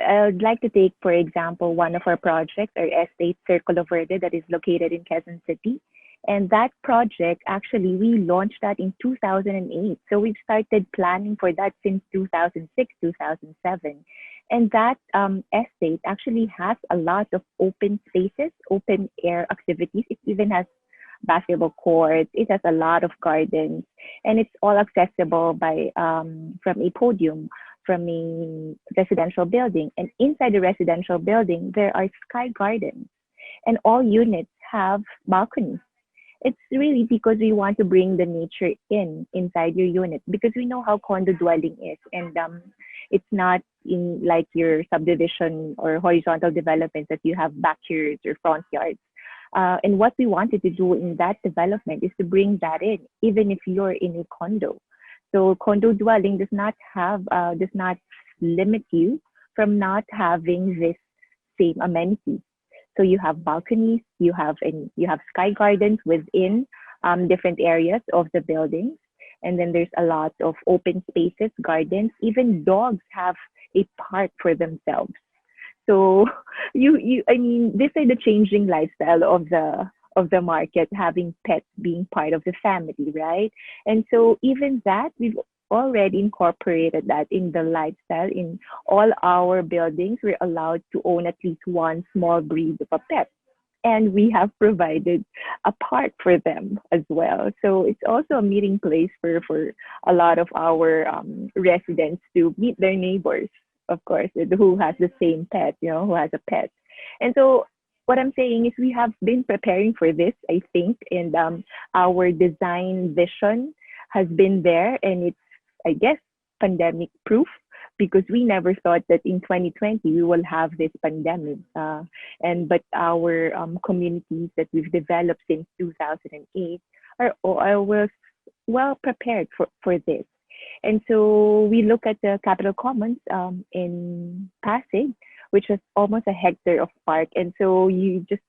I'd like to take, for example, one of our projects, our estate Circulo Verde, that is located in Quezon City. And that project, actually, we launched that in 2008. So we've started planning for that since 2006, 2007. And that estate actually has a lot of open spaces, open air activities. It even has basketball courts. It has a lot of gardens, and it's all accessible by from a podium from a residential building. And inside the residential building, there are sky gardens, and all units have balconies. It's really because we want to bring the nature inside your unit, because we know how condo dwelling is, and it's not in like your subdivision or horizontal developments that you have backyards or front yards. And what we wanted to do in that development is to bring that in, even if you're in a condo. So condo dwelling does not limit you from not having this same amenity. So you have balconies, you have sky gardens within different areas of the buildings, and then there's a lot of open spaces, gardens. Even dogs have a park for themselves. So I mean, this is the changing lifestyle of the market, having pets being part of the family, right? And so even that, we've already incorporated that in the lifestyle. In all our buildings, we're allowed to own at least one small breed of a pet. And we have provided a park for them as well. So it's also a meeting place for a lot of our residents to meet their neighbors, of course, who has the same pet, who has a pet. And so what I'm saying is we have been preparing for this, I think, and our design vision has been there, and it's, I guess, pandemic proof, because we never thought that in 2020 we will have this pandemic. But our communities that we've developed since 2008 are well prepared for this. And so we look at the Capitol Commons in Pasig, which is almost a hectare of park. And so you just,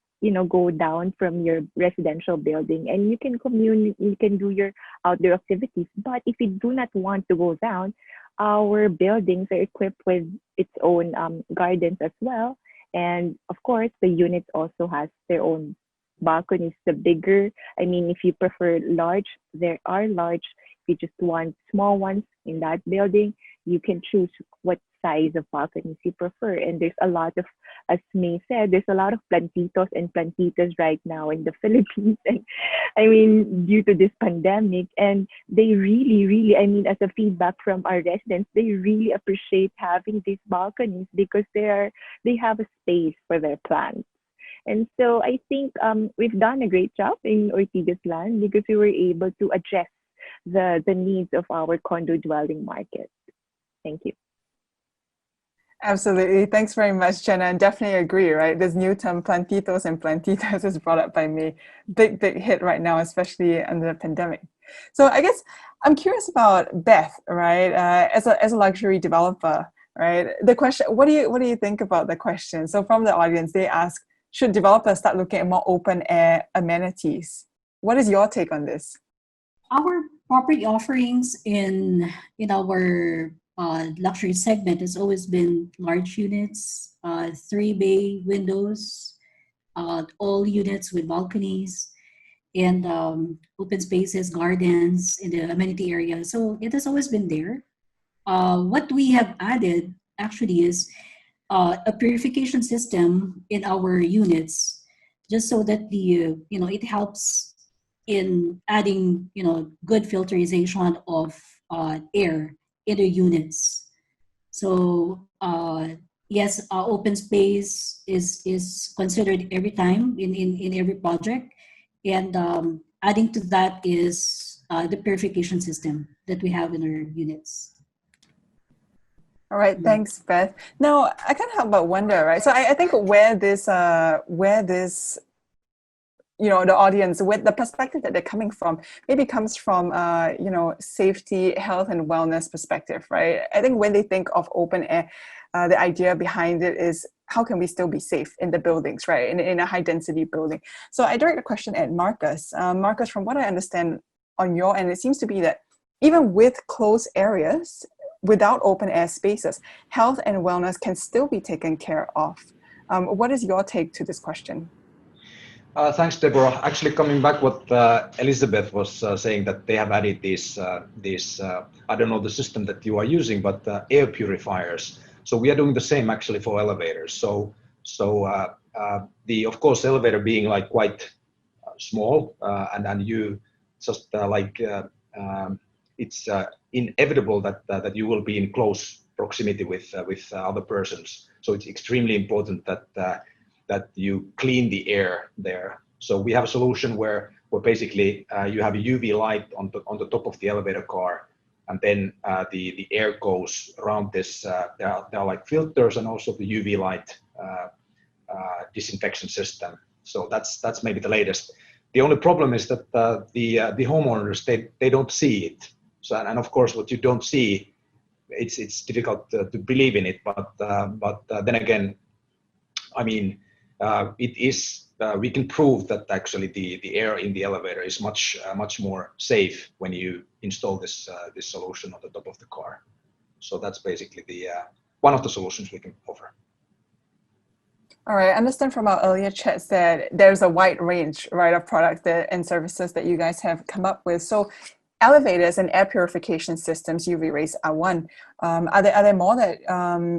go down from your residential building and you can do your outdoor activities. But if you do not want to go down, our buildings are equipped with its own gardens as well. And of course, the units also has their own balconies. The bigger, if you prefer large, there are large. If you just want small ones in that building, you can choose what size of balconies you prefer. And there's a lot of, as May said, there's a lot of plantitos and plantitas right now in the Philippines. And due to this pandemic, and they really, as a feedback from our residents, they really appreciate having these balconies because they have a space for their plants. And so I think we've done a great job in Ortigas Land because we were able to address the needs of our condo dwelling market. Thank you. Absolutely. Thanks very much, Jenna. And definitely agree, right? This new term, plantitos and plantitas, is brought up by me. Big hit right now, especially under the pandemic. So I guess I'm curious about Beth, right? As a luxury developer, right? The question, what do you think about the question? So from the audience, they ask, should developers start looking at more open air amenities? What is your take on this? Our property offerings in our luxury segment has always been large units, 3-bay windows, all units with balconies, and open spaces, gardens in the amenity area. So it has always been there. What we have added actually is a purification system in our units, just so that it helps in adding good filterization of air in the units. So yes, open space is considered every time in every project, and adding to that is the purification system that we have in our units. All right, thanks, Beth. Now, I can't help but wonder, right? So I think where this, the audience, with the perspective that they're coming from, maybe comes from, safety, health, and wellness perspective, right? I think when they think of open air, the idea behind it is how can we still be safe in the buildings, right? In a high density building. So I direct a question at Markus. Markus, from what I understand on your end, it seems to be that even with closed areas, without open air spaces, health and wellness can still be taken care of. What is your take to this question? Thanks, Deborah. Actually, coming back what Elizabeth was saying, that they have added these, I don't know the system that you are using, but air purifiers. So we are doing the same actually for elevators. So the, of course, elevator being like quite small, and you just it's inevitable that you will be in close proximity with other persons. So it's extremely important that you clean the air there. So we have a solution where basically you have a UV light on the top of the elevator car, and then the air goes around this. There are like filters and also the UV light disinfection system. So that's maybe the latest. The only problem is that the homeowners they don't see it. So and of course what you don't see, it's difficult to believe in it. But then again, I mean. It is. We can prove that actually the air in the elevator is much more safe when you install this solution on the top of the car. So that's basically the one of the solutions we can offer. All right. I understand from our earlier chats that there's a wide range, right, of products and services that you guys have come up with. So elevators and air purification systems, UV rays are one. Are there more that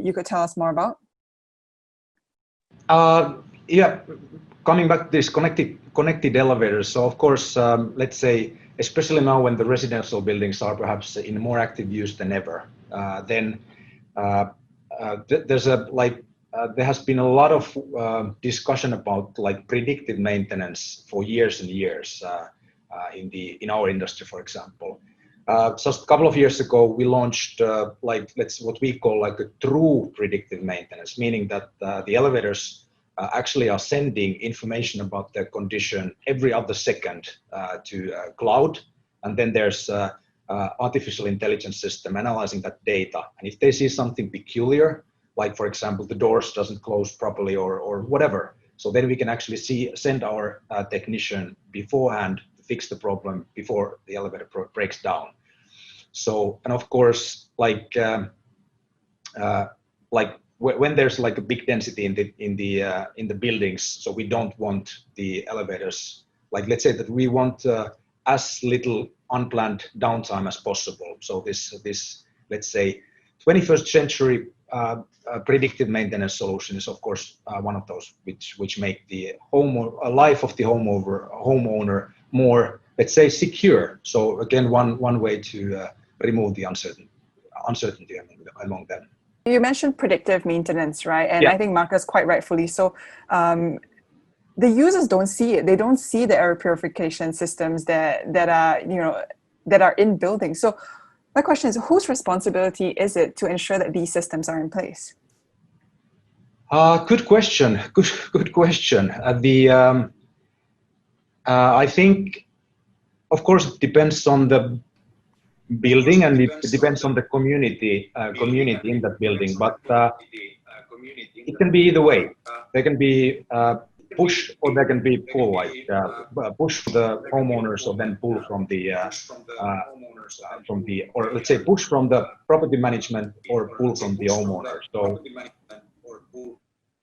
you could tell us more about? Yeah, coming back to this connected elevators. So of course, let's say, especially now when the residential buildings are perhaps in more active use than ever, then there's there has been a lot of discussion about like predictive maintenance for years and years in our industry, for example. Just a couple of years ago, we launched what we call like a true predictive maintenance, meaning that the elevators actually are sending information about their condition every other second to cloud, and then there's artificial intelligence system analyzing that data. And if they see something peculiar, like for example the doors doesn't close properly or whatever, so then we can actually send our technician beforehand to fix the problem before the elevator breaks down. So, and of course, when there's like a big density in the buildings, so we don't want the elevators, like let's say that we want as little unplanned downtime as possible. So this let's say 21st century predictive maintenance solution is of course one of those which make the life of the homeowner more, let's say, secure. So again, one way to remove the uncertainty among them. You mentioned predictive maintenance, right? And yeah. I think Markus quite rightfully so. The users don't see it. They don't see the air purification systems that are in buildings. So my question is, whose responsibility is it to ensure that these systems are in place? Good question. Good question. I think, of course, it depends on the building and it depends on the community in that building. But it can be either way. They can be push or they can be pull, like push from the homeowners or then pull from the or let's say push from the property management or pull from the homeowner. So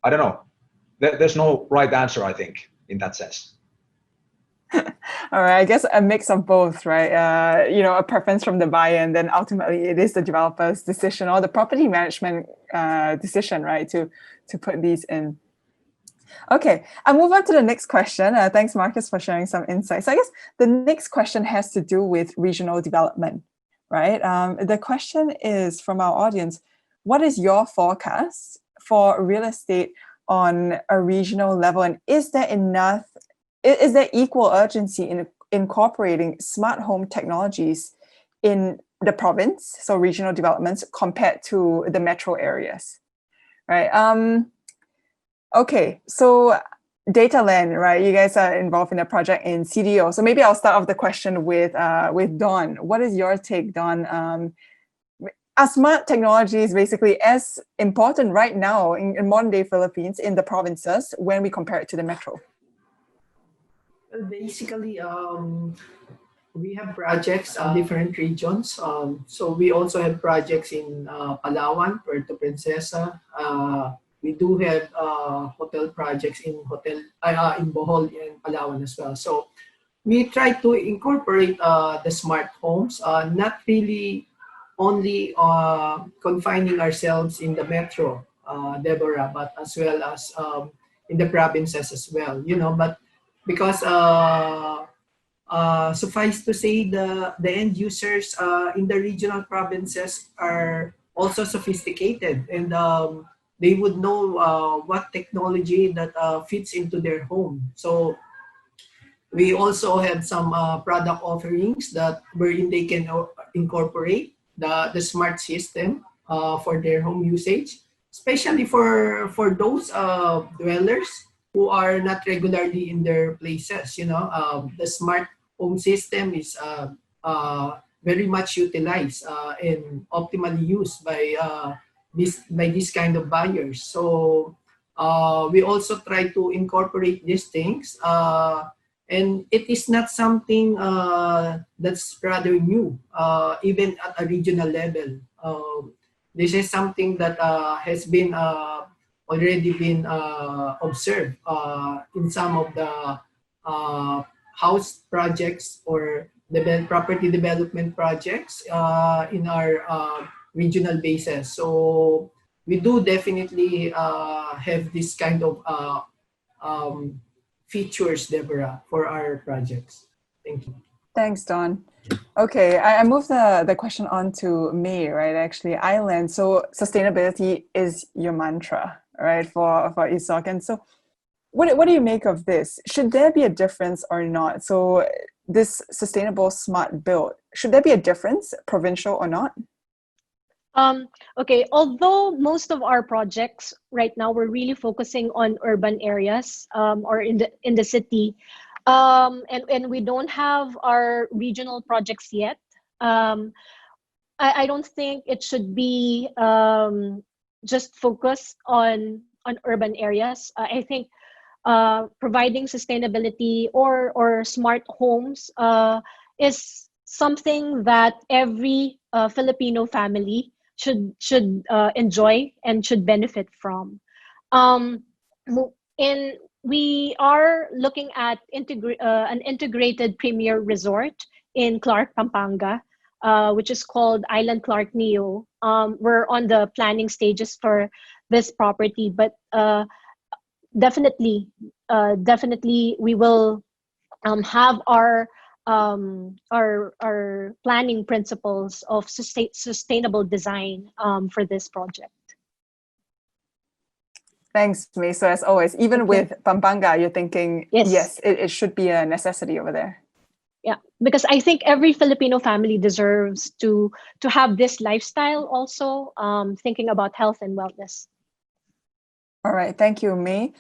I don't know. There's no right answer, I think, in that sense. All right, I guess a mix of both, right? A preference from the buyer, and then ultimately it is the developer's decision or the property management decision, right, to put these in. Okay, I'll move on to the next question. Thanks, Markus, for sharing some insights. I guess the next question has to do with regional development, right? The question is from our audience, what is your forecast for real estate on a regional level? And is there equal urgency in incorporating smart home technologies in the province, so regional developments, compared to the metro areas, right? Okay, so DataLand, right? You guys are involved in a project in CDO. So maybe I'll start off the question with Dawn. What is your take, Dawn? Are smart technologies basically as important right now in modern day Philippines in the provinces when we compare it to the metro? Well, basically, we have projects in different regions. So we also have projects in Palawan, Puerto Princesa. We do have hotel projects in Bohol and Palawan as well. So we try to incorporate the smart homes, not really only confining ourselves in the metro, Deborah, but as well as in the provinces as well. But because suffice to say, the end users in the regional provinces are also sophisticated, and they would know what technology that fits into their home. So we also have some product offerings that wherein they can incorporate the smart system for their home usage, especially for those dwellers who are not regularly in their places. The smart home system is very much utilized and optimally used by these kind of buyers. So we also try to incorporate these things, and it is not something that's rather new, even at a regional level. This is something that has been already been observed in some of the house projects or property development projects in our regional basis. So we do definitely have this kind of features, Deborah, for our projects. Thank you. Thanks, Dawn. Okay, I moved the question on to May, right? Actually, Island. So sustainability is your mantra, right, for ISOC. And so what do you make of this? Should there be a difference or not? So this sustainable smart build, should there be a difference, provincial or not? Okay, although most of our projects right now, we're really focusing on urban areas or in the city, and we don't have our regional projects yet. I don't think it should be just focused on urban areas. I think providing sustainability or smart homes is something that every Filipino family should enjoy and should benefit from. We are looking at an integrated premier resort in Clark, Pampanga, which is called Island Clark Neo. We're on the planning stages for this property, but definitely we will have our planning principles of sustainable design for this project. Thanks, May. So as always, even with Pampanga, you're thinking, yes, it should be a necessity over there. Yeah, because I think every Filipino family deserves to have this lifestyle also, thinking about health and wellness. All right, thank you, May.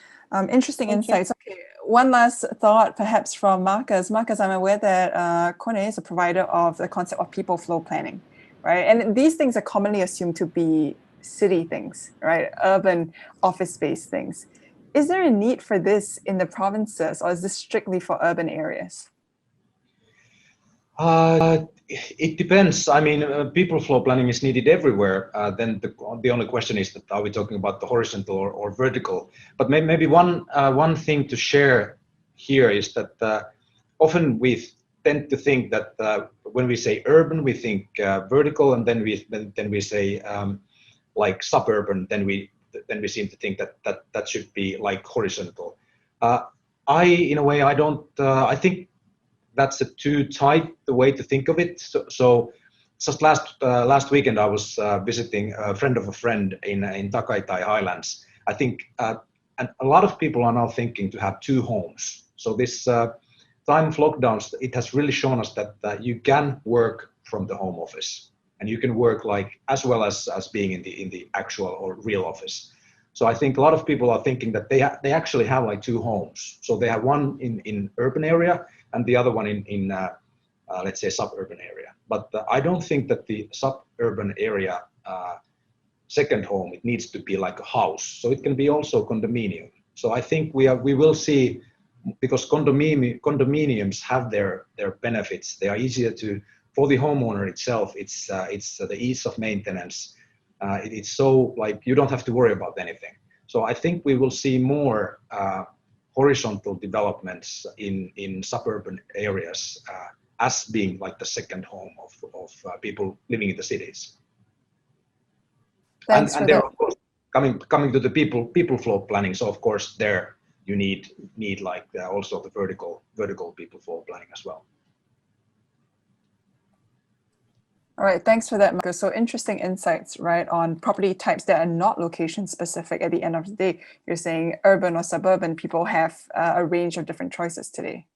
Interesting insights. Okay, one last thought perhaps from Markus. Markus, I'm aware that KONE is a provider of the concept of people flow planning, right? And these things are commonly assumed to be city things, right? Urban office space things. Is there a need for this in the provinces, or is this strictly for urban areas? It depends. I mean, people flow planning is needed everywhere. Then the only question is that are we talking about the horizontal or vertical? But maybe one thing to share here is that often we tend to think that when we say urban, we think vertical, and then we say like suburban. Then we seem to think that should be like horizontal. In a way, I don't. I think that's a too tight way to think of it. So just last weekend, I was visiting a friend of a friend in Takaitai Highlands. I think and a lot of people are now thinking to have two homes. So this time of lockdowns, it has really shown us that you can work from the home office. and you can work like as well as being in the actual or real office. So I think a lot of people are thinking that they actually have like two homes. So they have one in urban area and the other one in let's say suburban area. But I don't think that the suburban area second home, it needs to be like a house. So it can be also condominium. So I think we will see, because condominiums have their benefits. They are easier for the homeowner itself. It's the ease of maintenance. It's so like you don't have to worry about anything. So I think we will see more horizontal developments in suburban areas as being like the second home of people living in the cities. Thanks and for there, that. of course, coming to the people flow planning. So of course there you need like also the vertical people flow planning as well. All right, thanks for that, Markus. So interesting insights, right, on property types that are not location specific. At the end of the day, you're saying urban or suburban, people have a range of different choices today.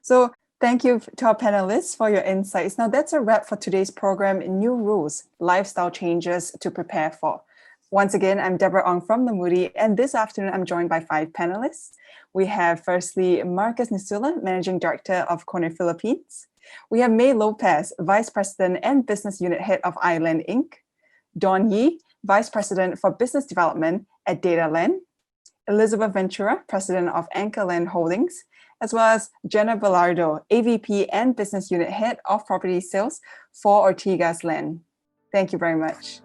So thank you to our panelists for your insights. Now that's a wrap for today's program, New Rules, Lifestyle Changes to Prepare For. Once again, I'm Deborah Ong from Lamudi, and this afternoon I'm joined by 5 panelists. We have firstly Markus Nisula, Managing Director of KONE Philippines. We have May Lopez, Vice President and Business Unit Head of DataLand Inc. Don Yee, Vice President for Business Development at DataLand. Elizabeth Ventura, President of Anchorland Holdings, as well as Jenna Belardo, AVP and Business Unit Head of Property Sales for Ortigas Land. Thank you very much.